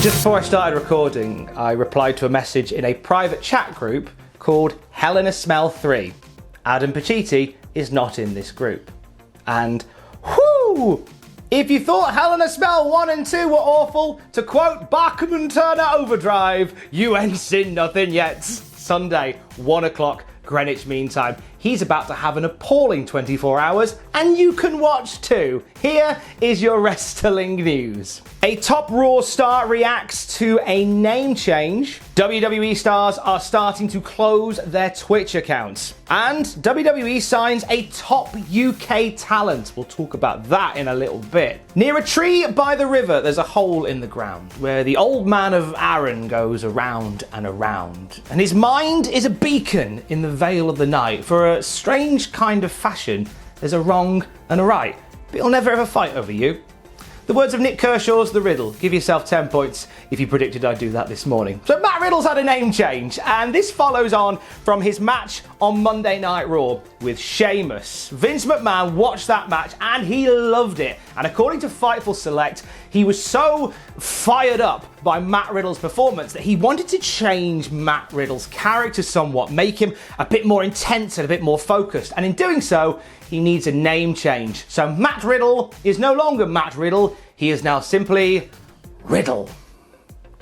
Just before I started recording, I replied to a message in a private chat group called Hell in a Smell 3. Adam Pacitti is not in this group. And whoo! If you thought Hell in a Smell 1 and 2 were awful, to quote Bachman Turner Overdrive, you ain't seen nothing yet. Sunday, 1 o'clock, Greenwich Mean Time. He's about to have an appalling 24 hours, and you can watch too. Here is your wrestling news. A top Raw star reacts to a name change. WWE stars are starting to close their Twitch accounts. And WWE signs a top UK talent. We'll talk about that in a little bit. Near a tree by the river, there's a hole in the ground where the old man of Aaron goes around and around. And his mind is a beacon in the veil of the night. For a strange kind of fashion, there's a wrong and a right, but he'll never ever fight over you. The words of Nick Kershaw's The Riddle. Give yourself 10 points if you predicted I'd do that this morning. So Matt Riddle's had a name change, and this follows on from his match on Monday Night Raw with Sheamus. Vince McMahon watched that match and he loved it. And according to Fightful Select, he was so fired up by Matt Riddle's performance that he wanted to change Matt Riddle's character somewhat, make him a bit more intense and a bit more focused. And in doing so, he needs a name change. So Matt Riddle is no longer Matt Riddle, he is now simply Riddle.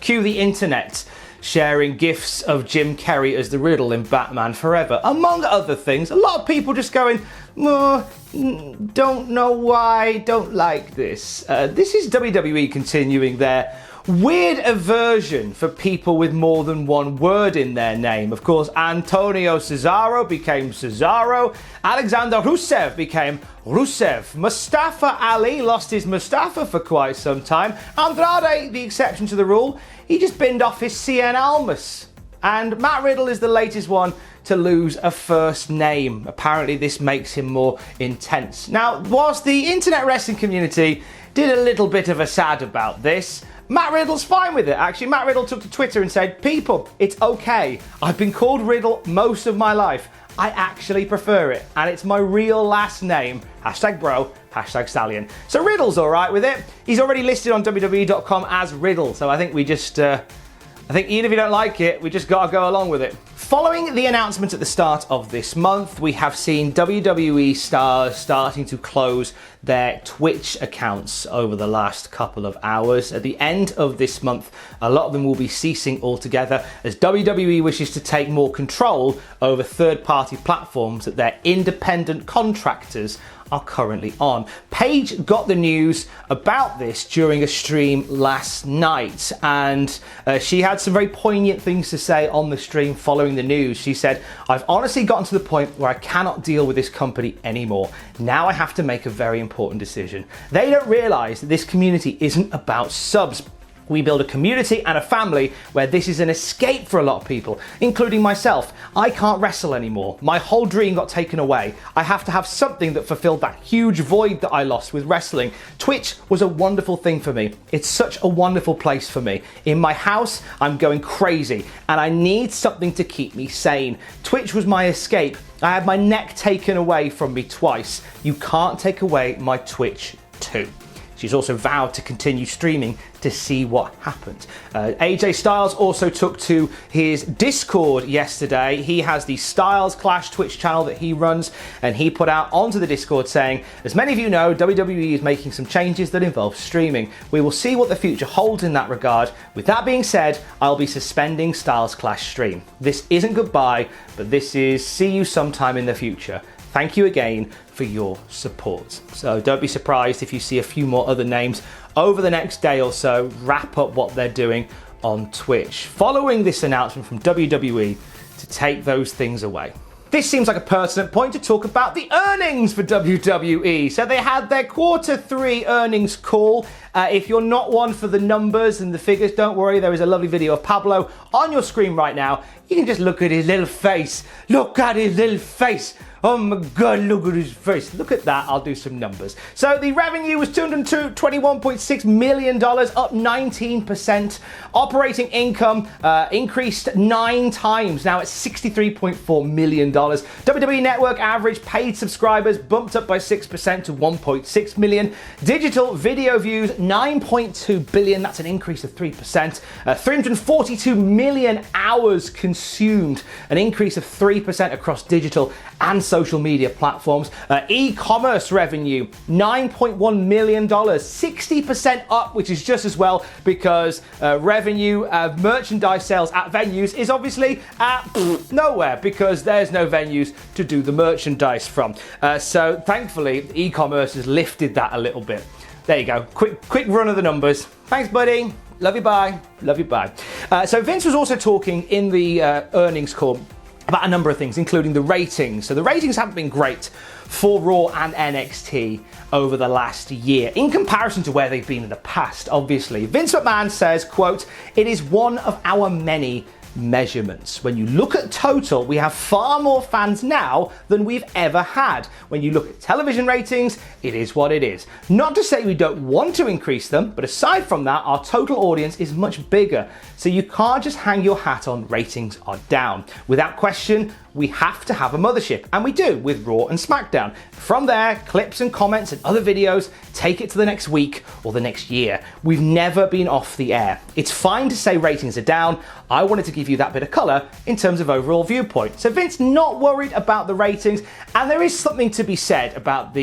Cue the internet sharing gifs of Jim Carrey as the Riddle in Batman Forever, among other things. A lot of people just going, don't know why, don't like this. This is WWE continuing their weird aversion for people with more than one word in their name. Of course, Antonio Cesaro became Cesaro. Alexander Rusev became Rusev. Mustafa Ali lost his Mustafa for quite some time. Andrade, the exception to the rule, he just binned off his Cien Almas. And Matt Riddle is the latest one to lose a first name. Apparently this makes him more intense. Now, whilst the internet wrestling community did a little bit of a sad about this, Matt Riddle's fine with it. Actually, Matt Riddle took to Twitter and said, people, it's okay. I've been called Riddle most of my life. I actually prefer it. And it's my real last name. #bro, #stallion. So Riddle's all right with it. He's already listed on WWE.com as Riddle. So I think we just, I think even if you don't like it, we just got to go along with it. Following the announcement at the start of this month, we have seen WWE stars starting to close their Twitch accounts over the last couple of hours. At the end of this month, a lot of them will be ceasing altogether as WWE wishes to take more control over third-party platforms that their independent contractors are currently on. Paige got the news about this during a stream last night, and she had some very poignant things to say on the stream following the news. She said, I've honestly gotten to the point where I cannot deal with this company anymore. Now I have to make a very important decision. They don't realize that this community isn't about subs. We build a community and a family where this is an escape for a lot of people, including myself. I can't wrestle anymore. My whole dream got taken away. I have to have something that fulfilled that huge void that I lost with wrestling. Twitch was a wonderful thing for me. It's such a wonderful place for me. In my house, I'm going crazy and I need something to keep me sane. Twitch was my escape. I had my neck taken away from me twice. You can't take away my Twitch too. She's also vowed to continue streaming to see what happens. AJ Styles also took to his Discord yesterday. He has the Styles Clash Twitch channel that he runs, and he put out onto the Discord saying, as many of you know, WWE is making some changes that involve streaming. We will see what the future holds in that regard. With that being said, I'll be suspending Styles Clash stream. This isn't goodbye, but this is see you sometime in the future. Thank you again for your support. So don't be surprised if you see a few more other names over the next day or so wrap up what they're doing on Twitch, following this announcement from WWE to take those things away. This seems like a pertinent point to talk about the earnings for WWE. So they had their Q3 earnings call. If you're not one for the numbers and the figures, don't worry, there is a lovely video of Pablo on your screen right now. You can just look at his little face. Look at his little face. Oh my God, look at his face. Look at that. I'll do some numbers. So the revenue was $221.6 million, up 19%. Operating income increased 9 times. Now it's $63.4 million. WWE Network average paid subscribers bumped up by 6% to 1.6 million. Digital video views, 9.2 billion. That's an increase of 3%. 342 million hours consumed, an increase of 3% across digital and social media platforms. E-commerce revenue, $9.1 million, 60% up, which is just as well because revenue, merchandise sales at venues is obviously at nowhere because there's no venues to do the merchandise from. So thankfully, e-commerce has lifted that a little bit. There you go. Quick run of the numbers. Thanks, buddy. Love you, bye. Love you, bye. So Vince was also talking in the earnings call about a number of things, including the ratings. So the ratings haven't been great for Raw and NXT over the last year, in comparison to where they've been in the past, obviously. Vince McMahon says, quote, "It is one of our many measurements. When you look at total, we have far more fans now than we've ever had. When you look at television ratings, it is what it is. Not to say we don't want to increase them, but aside from that, our total audience is much bigger. So you can't just hang your hat on ratings are down. Without question, we have to have a mothership, and we do with Raw and SmackDown. From there, clips and comments and other videos take it to the next week or the next year. We've never been off the air. It's fine to say ratings are down. I wanted to give you that bit of colour in terms of overall viewpoint." So Vince not worried about the ratings, and there is something to be said about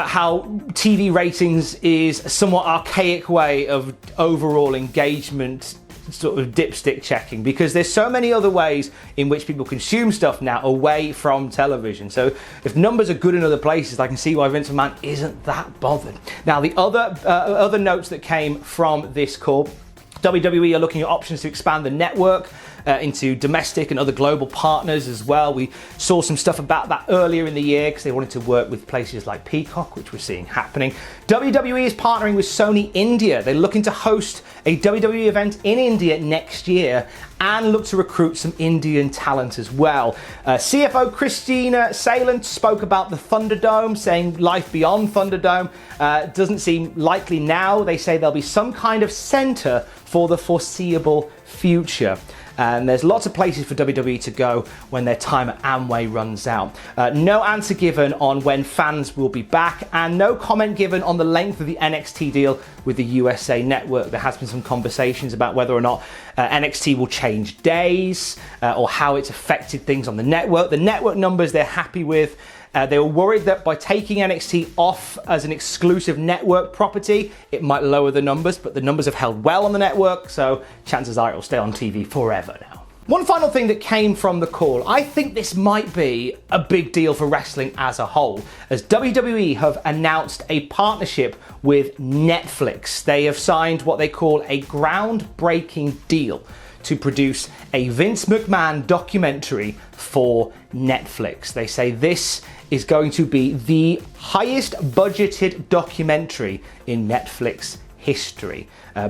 how TV ratings is a somewhat archaic way of overall engagement sort of dipstick checking, because there's so many other ways in which people consume stuff now away from television. So if numbers are good in other places, I can see why Vince McMahon isn't that bothered. Now, the other notes that came from this call: WWE are looking at options to expand the network into domestic and other global partners as well. We saw some stuff about that earlier in the year because they wanted to work with places like Peacock, which we're seeing happening. WWE is partnering with Sony India. They're looking to host a WWE event in India next year and look to recruit some Indian talent as well. CFO Christina Salen spoke about the Thunderdome, saying life beyond Thunderdome doesn't seem likely now. They say there'll be some kind of center for the foreseeable future. And there's lots of places for WWE to go when their time at Amway runs out. No answer given on when fans will be back, and no comment given on the length of the NXT deal with the USA Network. There has been some conversations about whether or not NXT will change days or how it's affected things on the network. The network numbers they're happy with. They were worried that by taking NXT off as an exclusive network property, it might lower the numbers, but the numbers have held well on the network, so chances are it'll stay on TV forever now. One final thing that came from the call: I think this might be a big deal for wrestling as a whole, as WWE have announced a partnership with Netflix. They have signed what they call a groundbreaking deal to produce a Vince McMahon documentary for Netflix. They say this is going to be the highest budgeted documentary in Netflix history.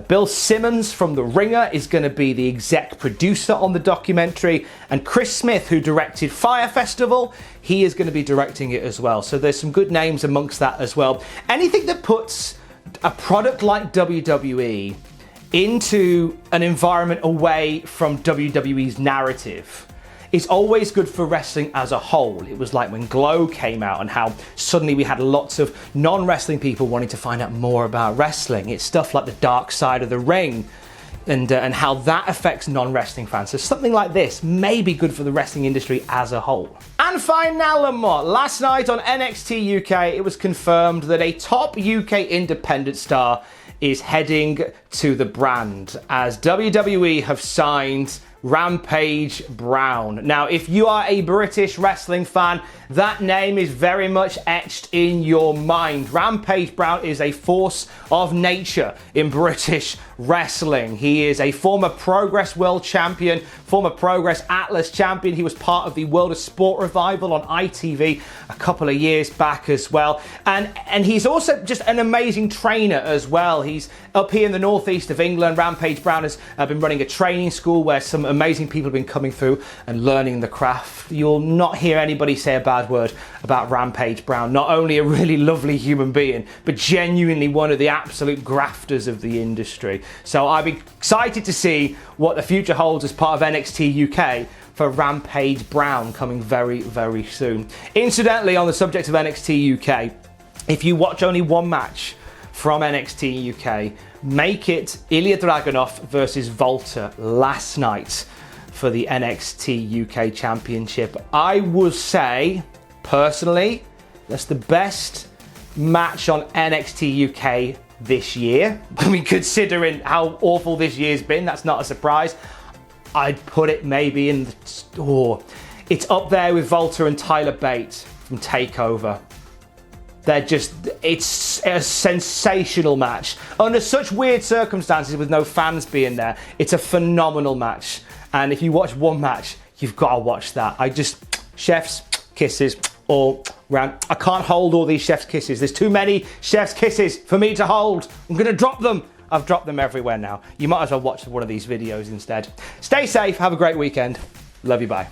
Bill Simmons from The Ringer is going to be the exec producer on the documentary, and Chris Smith, who directed Fyre Festival, he is going to be directing it as well. So there's some good names amongst that as well. Anything that puts a product like WWE into an environment away from WWE's narrative is always good for wrestling as a whole. It was like when Glow came out and how suddenly we had lots of non-wrestling people wanting to find out more about wrestling. It's stuff like the dark side of the ring and how that affects non-wrestling fans. So something like this may be good for the wrestling industry as a whole. And finally, last night on NXT UK, it was confirmed that a top UK independent star is heading to the brand, as WWE have signed Rampage Brown. Now, if you are a British wrestling fan, that name is very much etched in your mind. Rampage Brown is a force of nature in British wrestling. He is a former Progress World Champion, former Progress Atlas Champion. He was part of the World of Sport revival on ITV a couple of years back as well. And he's also just an amazing trainer as well. He's up here in the northeast of England. Rampage Brown has been running a training school where some amazing people have been coming through and learning the craft. You'll not hear anybody say a bad word about Rampage Brown. Not only a really lovely human being, but genuinely one of the absolute grafters of the industry. So I'm excited to see what the future holds as part of NXT UK for Rampage Brown coming very, very soon. Incidentally, on the subject of NXT UK, if you watch only one match from NXT UK, make it Ilya Dragunov versus Volta last night for the NXT UK Championship. I will say, personally, that's the best match on NXT UK this year. I mean, considering how awful this year's been, that's not a surprise. I'd put it maybe in the store. It's up there with Volta and Tyler Bate from TakeOver. It's a sensational match. Under such weird circumstances with no fans being there, it's a phenomenal match. And if you watch one match, you've got to watch that. Chef's kisses all round. I can't hold all these chef's kisses. There's too many chef's kisses for me to hold. I'm gonna drop them. I've dropped them everywhere now. You might as well watch one of these videos instead. Stay safe, have a great weekend. Love you, bye.